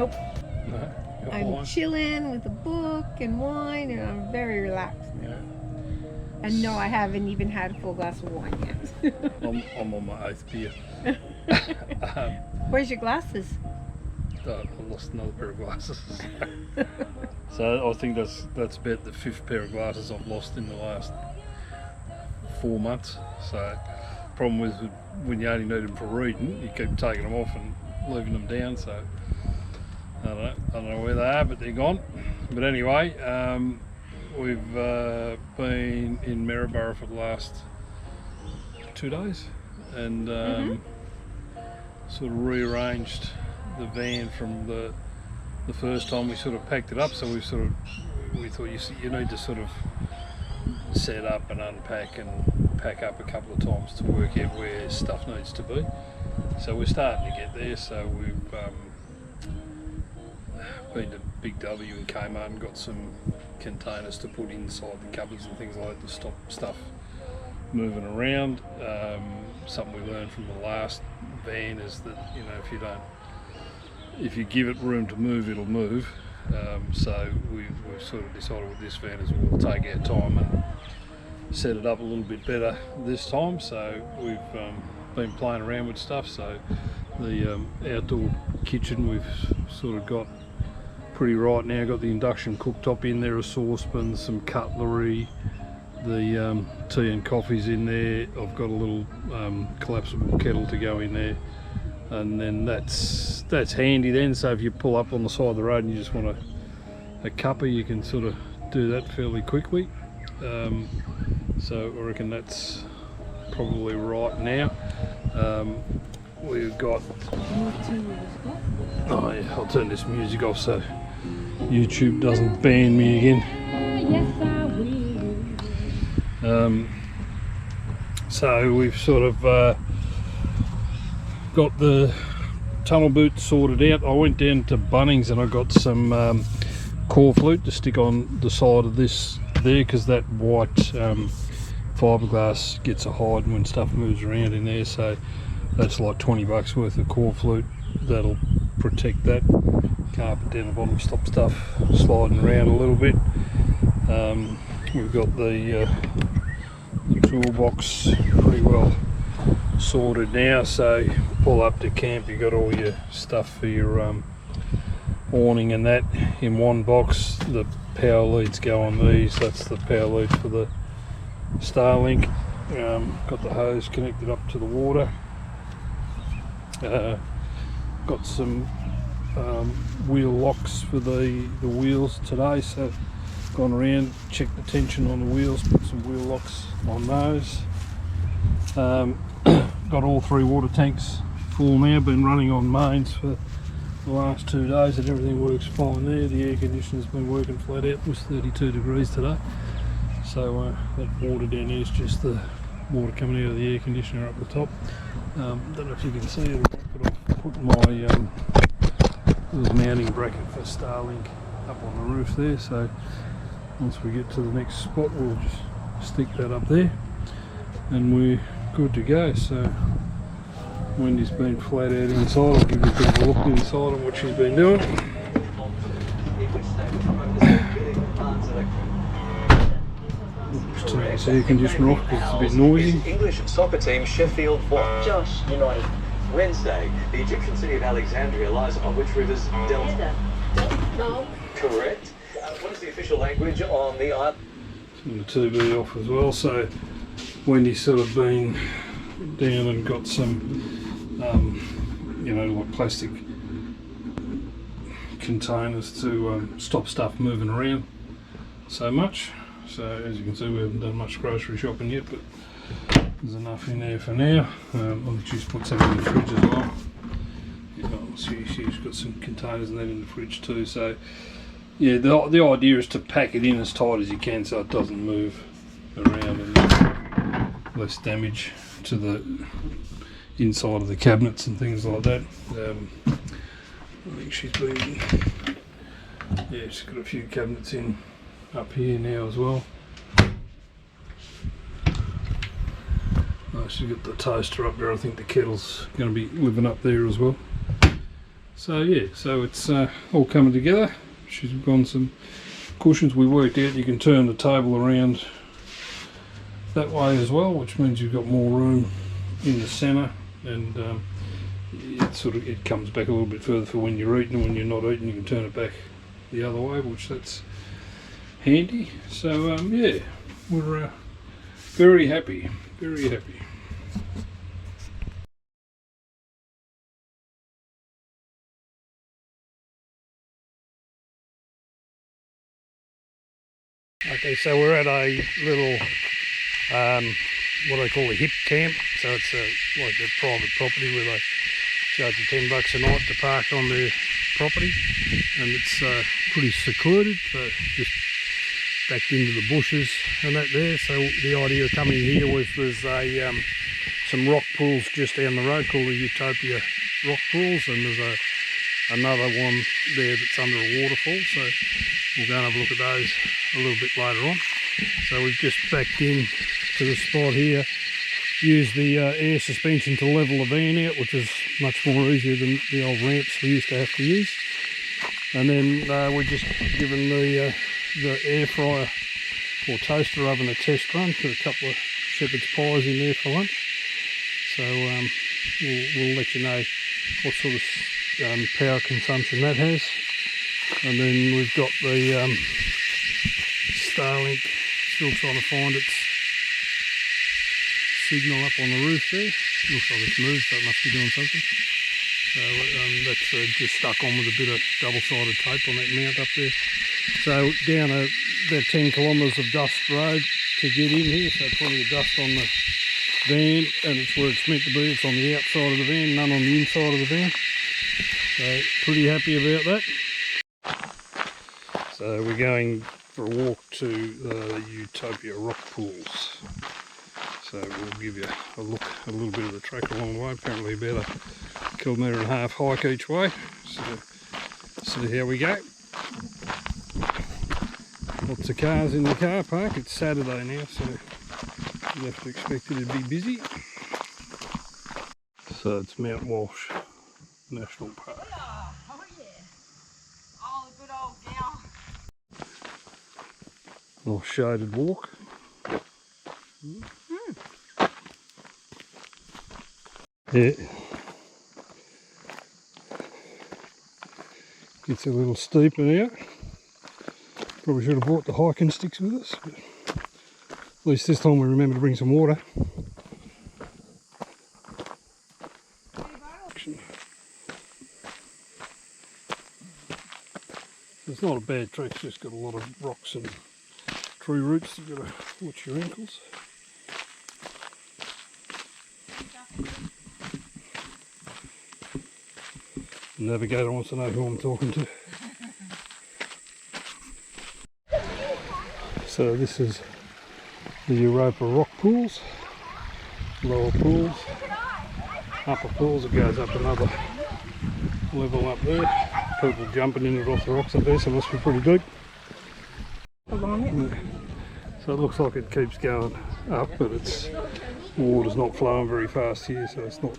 Nope. No, I'm chilling with a book and wine, and I'm very relaxed now. Yeah. And no, I haven't even had a full glass of wine yet. I'm on my 8th beer. Where's your glasses? I lost another pair of glasses. So I think that's about the 5th pair of glasses I've lost in the last 4 months. So problem with when you only need them for reading, you keep taking them off and leaving them down. So I don't know where they are, but they're gone. But anyway, we've been in Maryborough for the last 2 days, and sort of rearranged the van from the first time we sort of packed it up. So we thought you need to sort of set up and unpack and pack up a couple of times to work out where stuff needs to be. So we're starting to get there. So we've been to Big W and Kmart and got some containers to put inside the cupboards and things like that to stop stuff moving around. Something we learned from the last van is that, you know, if you give it room to move, it'll move. So we've sort of decided with this van is we'll take our time and set it up a little bit better this time. So we've been playing around with stuff. So the outdoor kitchen we've sort of got pretty right now. Got the induction cooktop in there, a saucepan, some cutlery, the tea and coffee's in there. I've got a little collapsible kettle to go in there, and then that's handy then. So if you pull up on the side of the road and you just want a cuppa, you can sort of do that fairly quickly. So I reckon that's probably right now. We've got, oh yeah, I'll turn this music off so YouTube doesn't ban me again. Yes, I will. So we've sort of got the tunnel boot sorted out. I went down to Bunnings and I got some core flute to stick on the side of this there, because that white fiberglass gets a hide when stuff moves around in there. So that's like $20 worth of core flute. That'll protect that carpet down the bottom, stop stuff sliding around a little bit. We've got the toolbox pretty well sorted now, so pull up to camp, you got all your stuff for your awning and that in one box. The power leads go on these. That's the power lead for the Starlink. Got the hose connected up to the water. Got some wheel locks for the wheels today, so gone around, checked the tension on the wheels, put some wheel locks on those. Got all 3 water tanks full now, been running on mains for the last 2 days and everything works fine there. The air conditioner's been working flat out. It was 32 degrees today, so that water down there is just the water coming out of the air conditioner up the top. Don't know if you can see it, but I've put my little mounting bracket for Starlink up on the roof there, so once we get to the next spot we'll just stick that up there and we're good to go. So Wendy's been flat out inside. I'll give you a bit of a look inside on what she's been doing. Just turn this air conditioner off because it's a bit noisy. English soccer team Sheffield Josh United. Wednesday, the Egyptian city of Alexandria lies on which river's delta? No. Correct. What is the official language on the island? Turn the TV off as well. So Wendy's sort of been down and got some you know, like plastic containers to stop stuff moving around so much. So as you can see, we haven't done much grocery shopping yet, but there's enough in there for now. I think she's put some in the fridge as well. She's got some containers and that in the fridge too. So yeah, the idea is to pack it in as tight as you can so it doesn't move around and less damage to the inside of the cabinets and things like that. I think she's been, yeah, she's got a few cabinets in up here now as well. She's got the toaster up there. I think the kettle's going to be living up there as well. So yeah, so it's all coming together. She's gone some cushions. We worked out you can turn the table around that way as well, which means you've got more room in the centre, and it comes back a little bit further for when you're eating, and when you're not eating you can turn it back the other way, which that's handy. So yeah, we're very happy, very happy. Okay, so we're at a little what I call a hip camp. So it's like a private property where they charge you $10 a night to park on their property, and it's pretty secluded, so just backed into the bushes and that there. So the idea of coming here was there's some rock pools just down the road called the Utopia Rock Pools, and there's another one there that's under a waterfall, so we'll go and have a look at those a little bit later on. So we've just backed in to the spot here, used the air suspension to level the van out, which is much more easier than the old ramps we used to have to use. And then we're just given the air fryer or toaster oven a test run, got a couple of shepherd's pies in there for lunch. So we'll let you know what sort of power consumption that has. And then we've got the Starlink, still trying to find its signal up on the roof there. Looks like it's moved, so it must be doing something. So that's just stuck on with a bit of double-sided tape on that mount up there. So down about 10 kilometres of dust road to get in here, so plenty of dust on the van, and it's where it's meant to be. It's on the outside of the van, none on the inside of the van. So pretty happy about that. So we're going for a walk to the Utopia Rock Pools. So we'll give you a look, a little bit of the track along the way. Apparently about a 1.5 kilometre hike each way. So see how we go. Lots of cars in the car park. It's Saturday now, so you have to expect it to be busy. So it's Mount Walsh National Park. Oh yeah. Oh, good old gal. Nice shaded walk. Yeah. Gets a little steeper now. Probably should have brought the hiking sticks with us, but at least this time we remember to bring some water. It's not a bad track, it's just got a lot of rocks and tree roots. You've got to watch your ankles. The navigator wants to know who I'm talking to. So this is the Europa Rock Pools, lower pools, upper pools. It goes up another level up there. People jumping in it off the rocks up there, so it must be pretty deep. So it looks like it keeps going up, but the water's not flowing very fast here, so it's not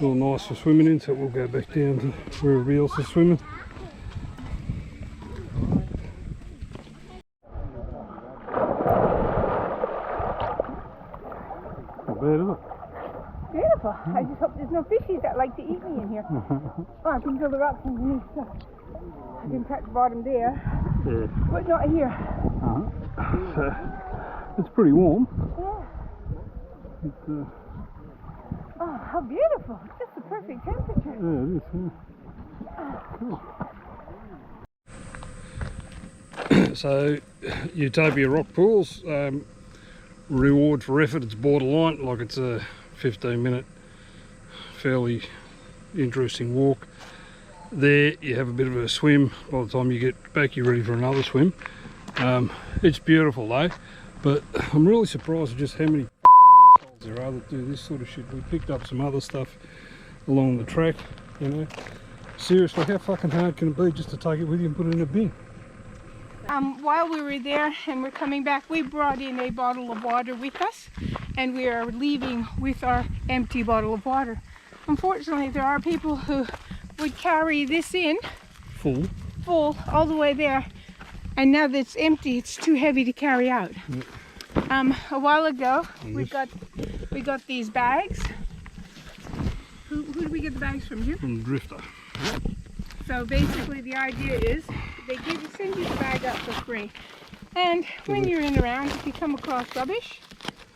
real nice for swimming in, so we'll go back down to where everybody else is swimming. Not bad, is it? Beautiful. I just hope there's no fishies that like to eat me in here. Oh, I can feel the rocks underneath, so I can catch the bottom there. Yeah. But not here. So it's pretty warm. Yeah. Oh, how beautiful. It's just the perfect temperature. Yeah, it is, yeah. Cool. So, Utopia Rock Pools, reward for effort, it's borderline, like it's a 15-minute, fairly interesting walk. There you have a bit of a swim. By the time you get back you're ready for another swim. It's beautiful though, but I'm really surprised at just how many assholes there are that do this sort of shit. We picked up some other stuff along the track, you know. Seriously, how fucking hard can it be just to take it with you and put it in a bin? While we were there and we're coming back, we brought in a bottle of water with us, and we are leaving with our empty bottle of water. Unfortunately, there are people who would carry this in Full. full all the way there, and now that it's empty, it's too heavy to carry out. A while ago, we got these bags. Who did we get the bags from? You? From Drifter. So basically, the idea is they send you the bag up for free, and when you're in around, if you come across rubbish,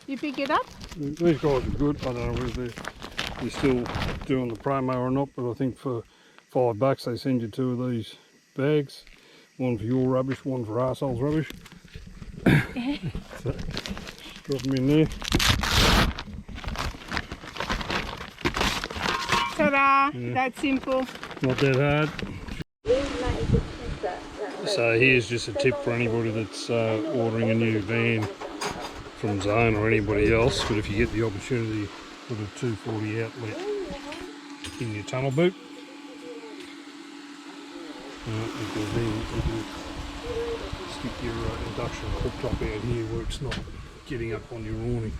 you pick it up. These guys are good. I don't know whether they're still doing the promo or not, but I think for $5 they send you 2 of these bags. One for your rubbish, one for arseholes rubbish. So, drop them in there. Ta-da! Yeah. That's simple. Not that hard. So here's just a tip for anybody that's ordering a new van from Zone or anybody else, but if you get the opportunity, put a 240 outlet in your tunnel boot, because then you can stick your induction cooktop out here where it's not getting up on your awning.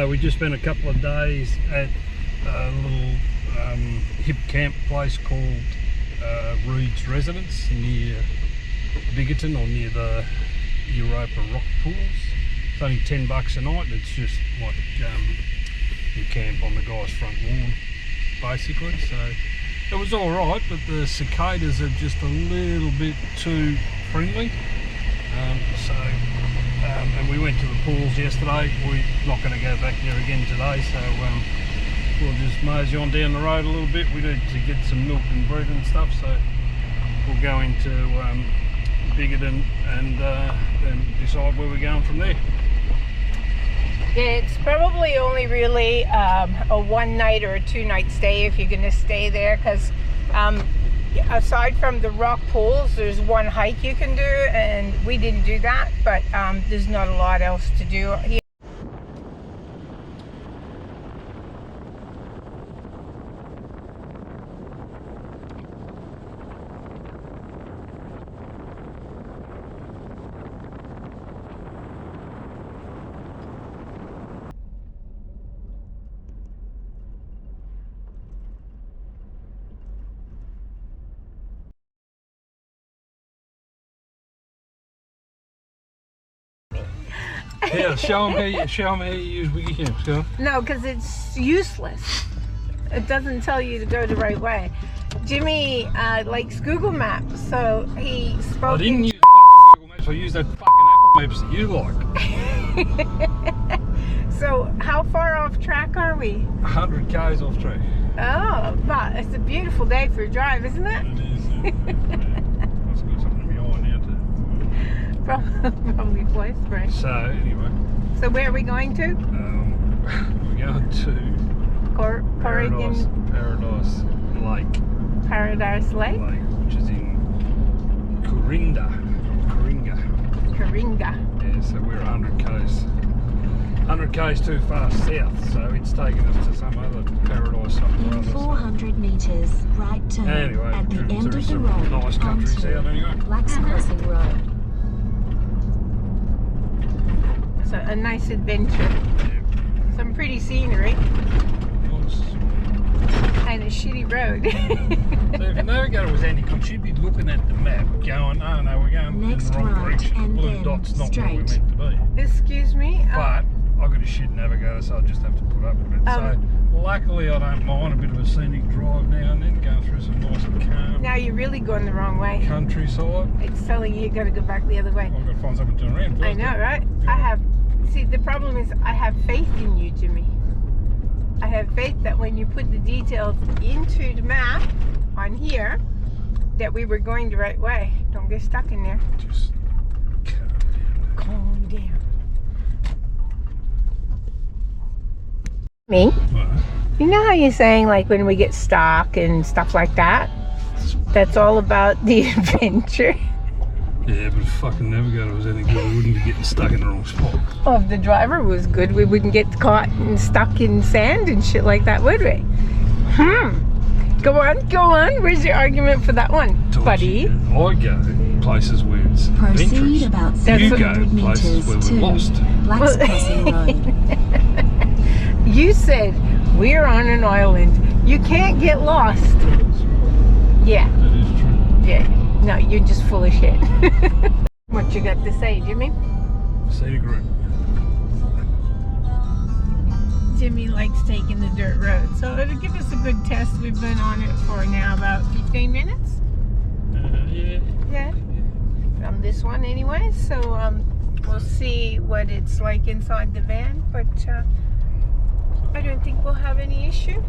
We just spent a couple of days at a little hip camp place called Reed's Residence near Biggerton, or near the Europa Rock Pools. It's only $10 a night. It's just like you camp on the guy's front lawn, basically. So it was all right, but the cicadas are just a little bit too friendly. And we went to the pools yesterday. We're not going to go back there again today, so we'll just mosey on down the road a little bit. We need to get some milk and bread and stuff, so we'll go into Biggerton and decide where we're going from there. It's probably only really a 1 night or a 2 night stay if you're going to stay there, because aside from the rock pools, there's one hike you can do, and we didn't do that, but there's not a lot else to do here. Yeah, show them how you use Wikicamps, go on. No, because it's useless. It doesn't tell you to go the right way. Jimmy likes Google Maps, so he spoke. I didn't use fucking Google Maps, I used that fucking Apple Maps that you like. So how far off track are we? 100 k's off track. Oh, but it's a beautiful day for a drive, isn't it? It is. I've got something in my eye now too. Probably twice, right? So anyway, So where are we going to? we're going to Corrigan Paradise Lake. Paradise Lake? Which is in Coringa. Coringa. Yeah, so we're 100 k's. 100 k's too far south, so it's taken us to some other paradise somewhere. In 400 metres, right turn Anyway, at the driven end through of the some road nice country onto south anyway. Black's Crossing Road. So a nice adventure. Yeah. Some pretty scenery Nice. and a shitty road. So if your navigator was any good, she'd be looking at the map going, oh no, we're going Next in the wrong right, direction. and The blue then dot's not where we're straight. meant to be. Excuse me? But I've got a shit navigator, so I just have to put up with it. So luckily I don't mind a bit of a scenic drive now and then, going through some nice calm Now you're really going the wrong way. countryside. It's telling you got to go back the other way. I've got to find something to turn around first. I know, right? See, the problem is I have faith in you, Jimmy. I have faith that when you put the details into the map on here, that we were going the right way. Don't get stuck in there. Just Calm down. Me? Right. You know how you're saying, like, when we get stuck and stuff like that? That's all about the adventure. Yeah, but if fucking navigator was any good, we wouldn't be getting stuck in the wrong spot. Oh, if the driver was good, we wouldn't get caught and stuck in sand and shit like that, would we? Go on. Where's your argument for that one, buddy? I go places where it's Proceed adventurous. about You go 700 places where metres we're to lost. Black's Crossing Road. You said we're on an island. You can't get lost. Yeah, That is true. yeah. No, you're just full of shit. What you got to say, Jimmy? Scenic route. Jimmy likes taking the dirt road, so it'll give us a good test. We've been on it for now about 15 minutes. Yeah. Yeah. From this one anyway, so we'll see what it's like inside the van, but I don't think we'll have any issue.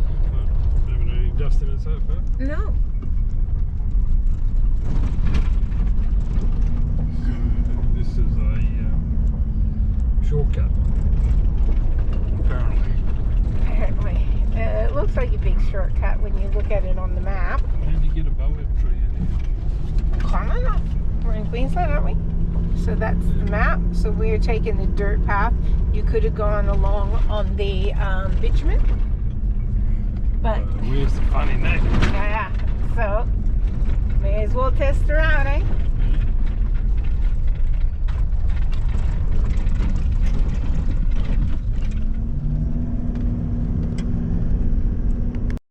Haven't had any dust in it so far. No. This is a shortcut. Apparently. Apparently. It looks like a big shortcut when you look at it on the map. How did you get a bow tree in here? I don't know. We're in Queensland, aren't we? So that's the map. So we're taking the dirt path. You could have gone along on the bitumen. But, Where's the fun in that? yeah. So, may as well test her out, eh?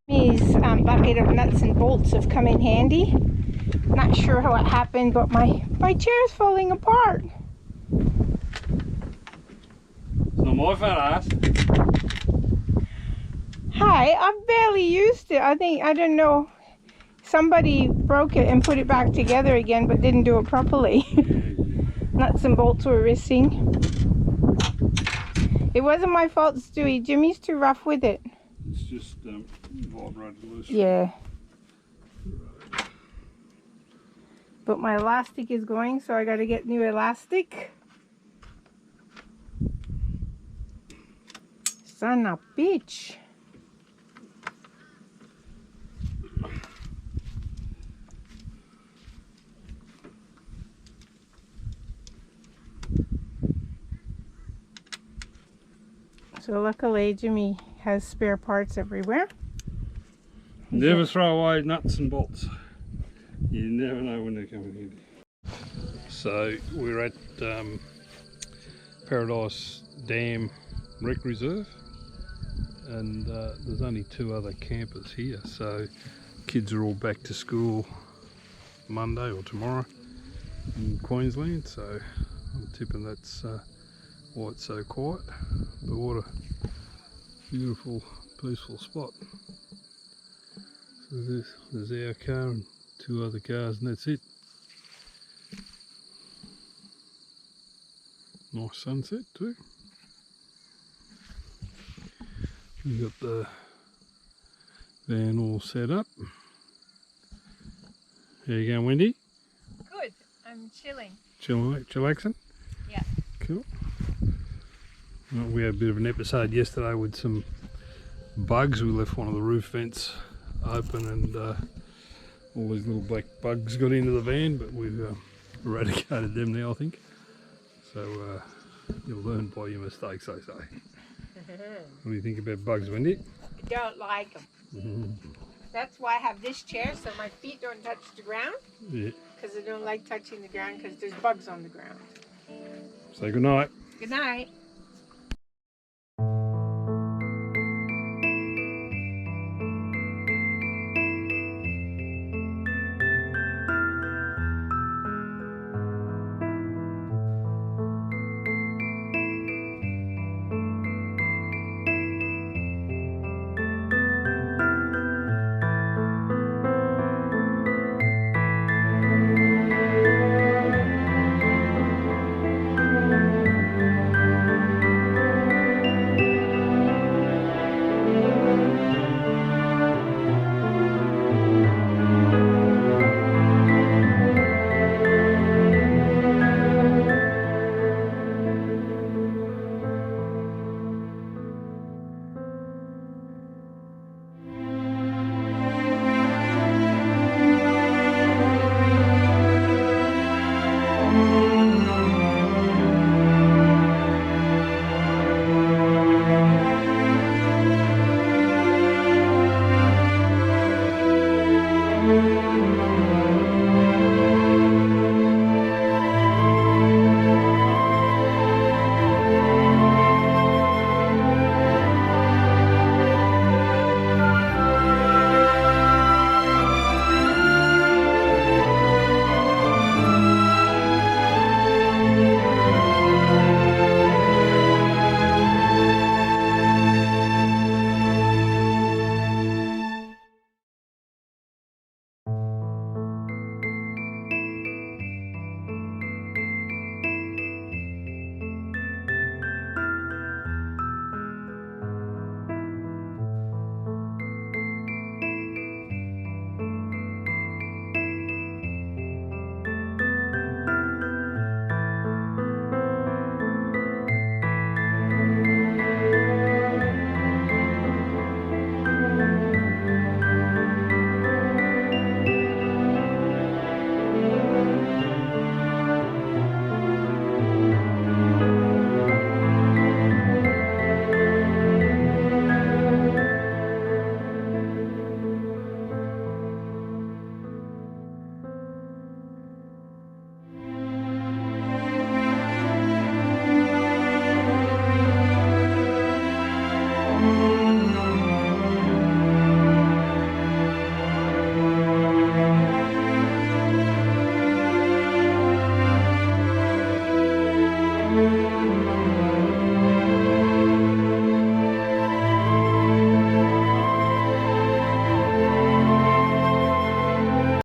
These bucket of nuts and bolts have come in handy. Not sure how it happened, but my chair's falling apart. It's not my fat ass. Hi, I've barely used it. I don't know. Somebody broke it and put it back together again, but didn't do it properly. Nuts and bolts were missing. It wasn't my fault, Stewie. Jimmy's too rough with it. It's just vibrated loose. Yeah. But my elastic is going, so I gotta get new elastic. It's on a beach. So luckily Jimmy has spare parts everywhere. Never throw away nuts and bolts. You never know when they're coming in. So we're at Paradise Dam Rec Reserve, and there's only 2 other campers here. So kids are all back to school Monday or tomorrow in Queensland. So I'm tipping that's why it's so quiet. But what a beautiful, peaceful spot. So there's our car and 2 other cars, and that's it. Nice sunset too. We've got the van all set up. How you going, Wendy? Good. I'm chilling. Chillaxing? Yeah. Cool. Well, we had a bit of an episode yesterday with some bugs. We left one of the roof vents open, and all these little black bugs got into the van, but we've eradicated them now, I think. So you'll learn by your mistakes, they say. What do you think about bugs, Wendy? I don't like them. That's why I have this chair, so my feet don't touch the ground. Yeah. Because I don't like touching the ground because there's bugs on the ground. Say good night. Good night.